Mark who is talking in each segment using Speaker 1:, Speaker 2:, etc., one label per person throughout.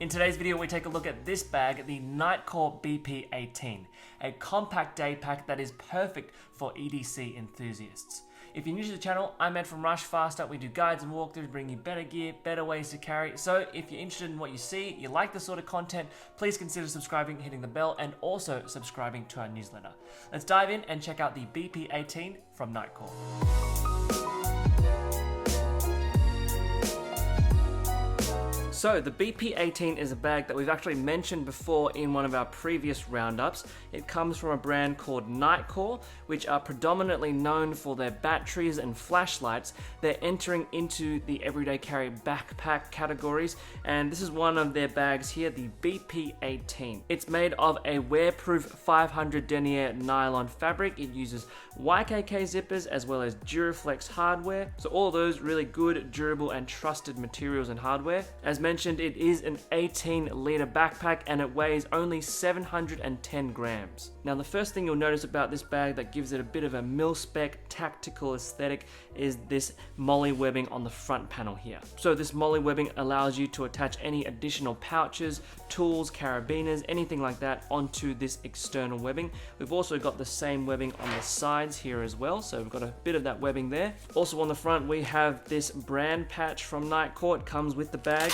Speaker 1: In today's video, we take a look at this bag, the Nitecore BP18, a compact day pack that is perfect for EDC enthusiasts. If you're new to the channel, I'm Ed from Rush Faster. We do guides and walkthroughs, bring you better gear, better ways to carry. So if you're interested in what you see, you like this sort of content, please consider subscribing, hitting the bell, and also subscribing to our newsletter. Let's dive in and check out the BP18 from Nitecore. So the BP18 is a bag that we've actually mentioned before in one of our previous roundups. It comes from a brand called Nitecore, which are predominantly known for their batteries and flashlights. They're entering into the everyday carry backpack categories, and this is one of their bags here, the BP18. It's made of a wear-proof 500 denier nylon fabric. It uses YKK zippers as well as Duraflex hardware. So all those really good, durable and trusted materials and hardware. As mentioned, it is an 18-liter backpack and it weighs only 710 grams. Now the first thing you'll notice about this bag that gives it a bit of a mil-spec tactical aesthetic is this MOLLE webbing on the front panel here. So this MOLLE webbing allows you to attach any additional pouches, tools, carabiners, anything like that onto this external webbing. We've also got the same webbing on the sides here as well, so we've got a bit of that webbing there. Also on the front we have this brand patch from Nitecore. It comes with the bag.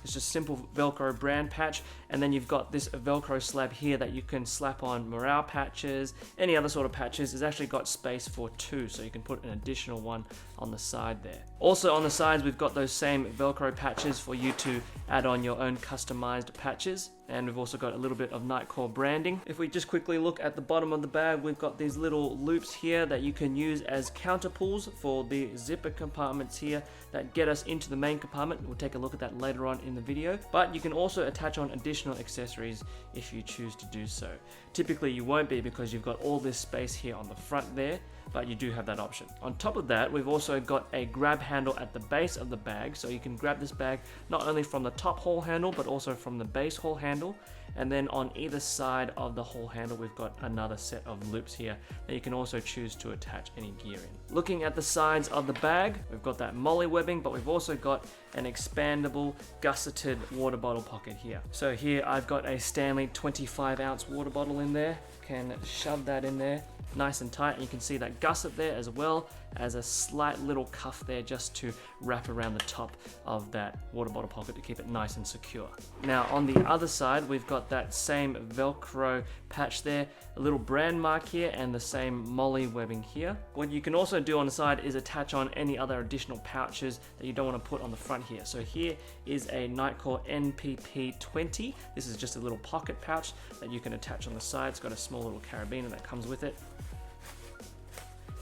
Speaker 1: It's just simple Velcro brand patch, and then you've got this Velcro slab here that you can slap on morale patches, any other sort of patches. It's actually got space for two, so you can put an additional one on the side there. Also on the sides we've got those same Velcro patches for you to add on your own customized patches, and we've also got a little bit of Nitecore branding. If we just quickly look at the bottom of the bag, we've got these little loops here that you can use as counter pulls for the zipper compartments here that get us into the main compartment. We'll take a look at that later on in the video, but you can also attach on additional accessories if you choose to do so. Typically you won't be because you've got all this space here on the front there, but you do have that option. On top of that, we've also got a grab handle at the base of the bag, so you can grab this bag not only from the top haul handle but also from the base haul handle. And then on either side of the haul handle we've got another set of loops here that you can also choose to attach any gear in. Looking at the sides of the bag, we've got that MOLLE webbing, but we've also got an expandable gusseted water bottle pocket here. So here I've got a Stanley 25-ounce water bottle in there. Can shove that in there nice and tight, and you can see that gusset there as well as a slight little cuff there just to wrap around the top of that water bottle pocket to keep it nice and secure. Now on the other side we've got that same Velcro patch there, a little brand mark here, and the same MOLLE webbing here. What you can also do on the side is attach on any other additional pouches that you don't want to put on the front here. So here is a Nitecore NPP20. This is just a little pocket pouch that you can attach on the side. It's got a small little carabiner that comes with it.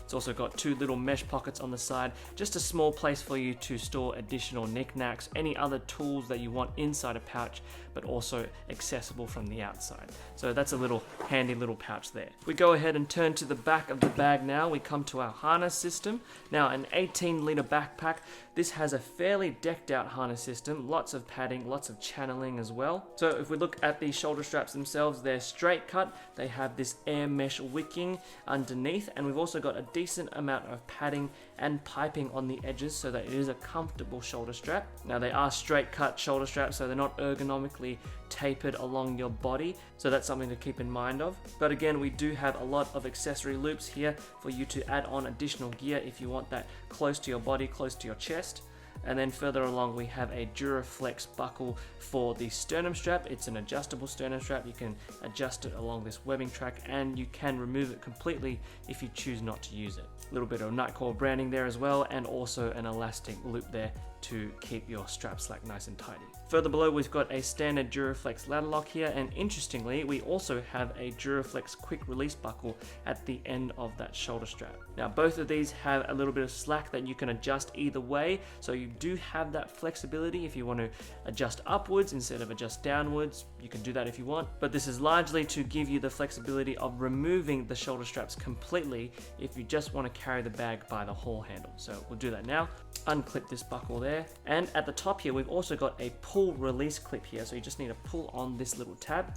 Speaker 1: It's also got two little mesh pockets on the side, just a small place for you to store additional knickknacks, any other tools that you want inside a pouch, but also accessible from the outside. So that's a little handy little pouch there. If we go ahead and turn to the back of the bag now, we come to our harness system. Now an 18-liter backpack, this has a fairly decked out harness system, lots of padding, lots of channeling as well. So if we look at the shoulder straps themselves, they're straight cut. They have this air mesh wicking underneath, and we've also got a decent amount of padding and piping on the edges so that it is a comfortable shoulder strap. Now they are straight cut shoulder straps, so they're not ergonomically tapered along your body, so that's something to keep in mind of. But again, we do have a lot of accessory loops here for you to add on additional gear if you want that close to your body, close to your chest. And then further along we have a Duraflex buckle for the sternum strap. It's an adjustable sternum strap. You can adjust it along this webbing track, and you can remove it completely if you choose not to use it. A little bit of Nitecore branding there as well, and also an elastic loop there to keep your strap slack nice and tidy. Further below we've got a standard Duraflex ladder lock here, and interestingly we also have a Duraflex quick release buckle at the end of that shoulder strap. Now both of these have a little bit of slack that you can adjust either way, so you do have that flexibility. If you want to adjust upwards instead of adjust downwards, you can do that if you want, but this is largely to give you the flexibility of removing the shoulder straps completely if you just want to carry the bag by the haul handle. So we'll do that now. Unclip this buckle there, and at the top here we've also got a pull release clip here, so you just need to pull on this little tab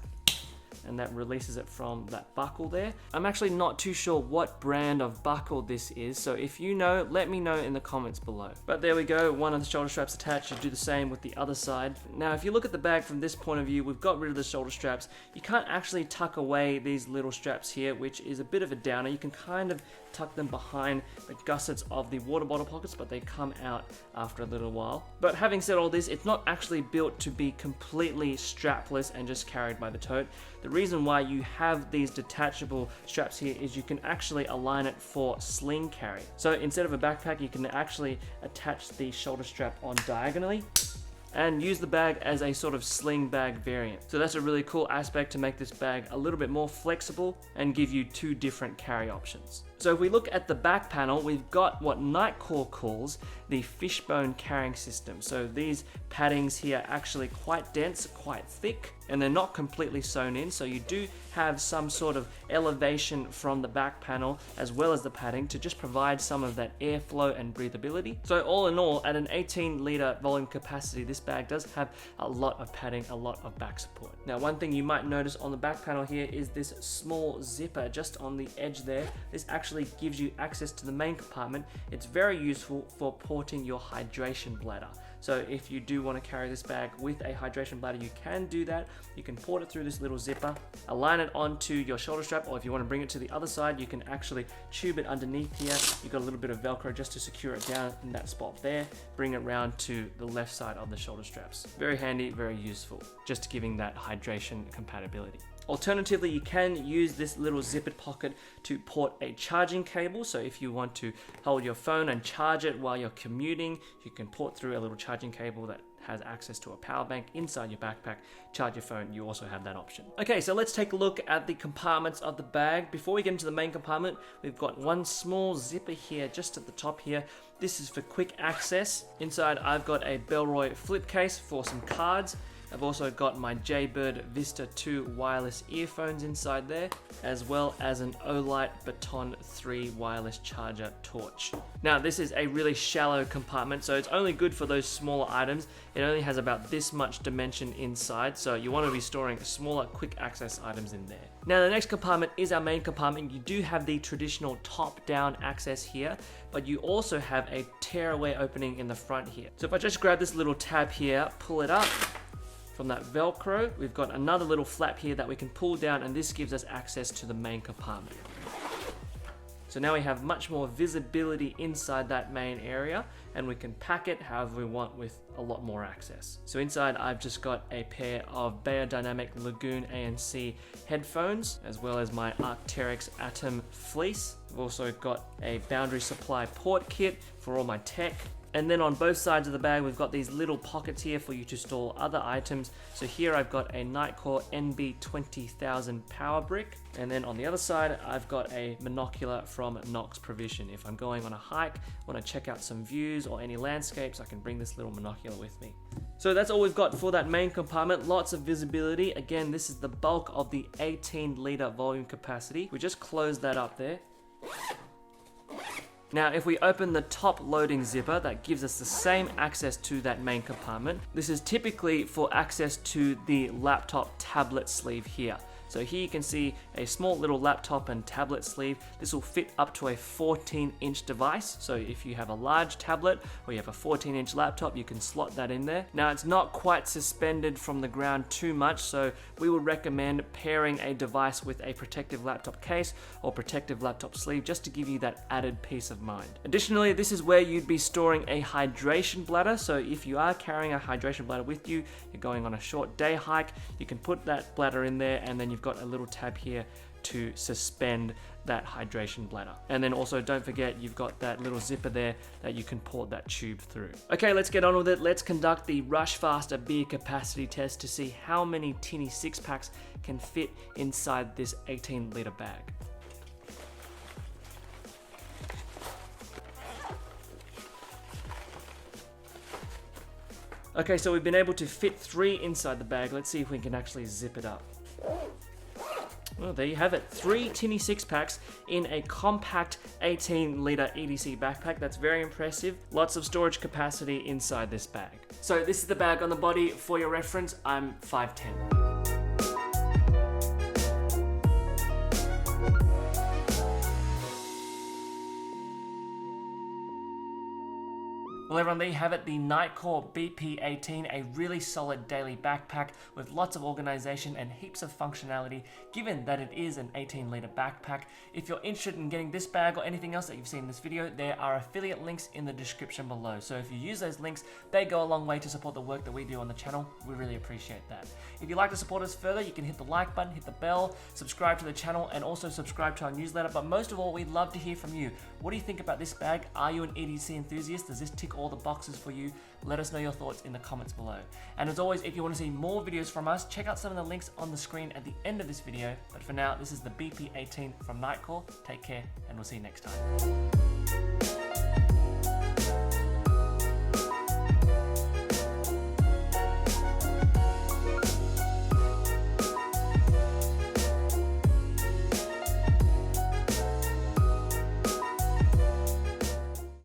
Speaker 1: and that releases it from that buckle there. I'm actually not too sure what brand of buckle this is, so if you know, let me know in the comments below. But there we go, one of the shoulder straps attached. You do the same with the other side. Now if you look at the bag from this point of view, we've got rid of the shoulder straps. You can't actually tuck away these little straps here, which is a bit of a downer. You can kind of tuck them behind the gussets of the water bottle pockets, but they come out after a little while. But having said all this, it's not actually built to be completely strapless and just carried by the tote. The reason why you have these detachable straps here is you can actually align it for sling carry. So instead of a backpack, you can actually attach the shoulder strap on diagonally and use the bag as a sort of sling bag variant. So that's a really cool aspect to make this bag a little bit more flexible and give you two different carry options. So if we look at the back panel, we've got what Nitecore calls the fishbone carrying system. So these paddings here are actually quite dense, quite thick, and they're not completely sewn in. So you do have some sort of elevation from the back panel as well as the padding to just provide some of that airflow and breathability. So all in all, at an 18-liter volume capacity, this bag does have a lot of padding, a lot of back support. Now, one thing you might notice on the back panel here is this small zipper just on the edge there. This actually gives you access to the main compartment. It's very useful for porting your hydration bladder. So if you do want to carry this bag with a hydration bladder, you can do that. You can port it through this little zipper, align it onto your shoulder strap, or if you want to bring it to the other side, you can actually tube it underneath here. You've got a little bit of Velcro just to secure it down in that spot there. Bring it around to the left side of the shoulder straps. Very handy, very useful, just giving that hydration compatibility. Alternatively, you can use this little zippered pocket to port a charging cable. So if you want to hold your phone and charge it while you're commuting, you can port through a little charging cable that has access to a power bank inside your backpack. Charge your phone, you also have that option. Okay, so let's take a look at the compartments of the bag. Before we get into the main compartment, we've got one small zipper here just at the top here. This is for quick access. Inside, I've got a Bellroy flip case for some cards. I've also got my Jaybird Vista 2 wireless earphones inside there, as well as an Olight Baton 3 wireless charger torch. Now, this is a really shallow compartment, so it's only good for those smaller items. It only has about this much dimension inside, so you want to be storing smaller, quick access items in there. Now, the next compartment is our main compartment. You do have the traditional top-down access here, but you also have a tearaway opening in the front here. So if I just grab this little tab here, pull it up, from that Velcro, we've got another little flap here that we can pull down, and this gives us access to the main compartment. So now we have much more visibility inside that main area, and we can pack it however we want with a lot more access. So inside, I've just got a pair of Beyerdynamic Lagoon ANC headphones, as well as my Arc'teryx Atom fleece. I've also got a Boundary Supply port kit for all my tech. And then on both sides of the bag, we've got these little pockets here for you to store other items. So here I've got a Nitecore NB20000 power brick. And then on the other side, I've got a monocular from Nox Provision. If I'm going on a hike, want to check out some views or any landscapes, I can bring this little monocular with me. So that's all we've got for that main compartment. Lots of visibility. Again, this is the bulk of the 18-liter volume capacity. We just closed that up there. Now, if we open the top loading zipper, that gives us the same access to that main compartment. This is typically for access to the laptop tablet sleeve here. So here you can see a small little laptop and tablet sleeve. This will fit up to a 14-inch device. So if you have a large tablet or you have a 14-inch laptop, you can slot that in there. Now, it's not quite suspended from the ground too much, so we would recommend pairing a device with a protective laptop case or protective laptop sleeve just to give you that added peace of mind. Additionally, this is where you'd be storing a hydration bladder. So if you are carrying a hydration bladder with you, you're going on a short day hike, you can put that bladder in there, and then you've got a little tab here to suspend that hydration bladder. And then also don't forget, you've got that little zipper there that you can port that tube through. Okay, let's get on with it. Let's conduct the Rush Faster beer capacity test to see how many tinny 6-packs can fit inside this 18-liter bag. Okay, so we've been able to fit 3 inside the bag. Let's see if we can actually zip it up. Well, there you have it. 3 tinny 6-packs in a compact 18-liter EDC backpack. That's very impressive. Lots of storage capacity inside this bag. So this is the bag on the body. For your reference, I'm 5'10". Well everyone, there you have it, the Nitecore BP18, a really solid daily backpack with lots of organization and heaps of functionality, given that it is an 18-liter backpack. If you're interested in getting this bag or anything else that you've seen in this video, there are affiliate links in the description below. So if you use those links, they go a long way to support the work that we do on the channel. We really appreciate that. If you'd like to support us further, you can hit the like button, hit the bell, subscribe to the channel, and also subscribe to our newsletter. But most of all, we'd love to hear from you. What do you think about this bag? Are you an EDC enthusiast? Does this tick all the boxes for you? Let us know your thoughts in the comments below. And as always, if you want to see more videos from us, check out some of the links on the screen at the end of this video. But for now, this is the BP18 from Nitecore. Take care, and we'll see you next time.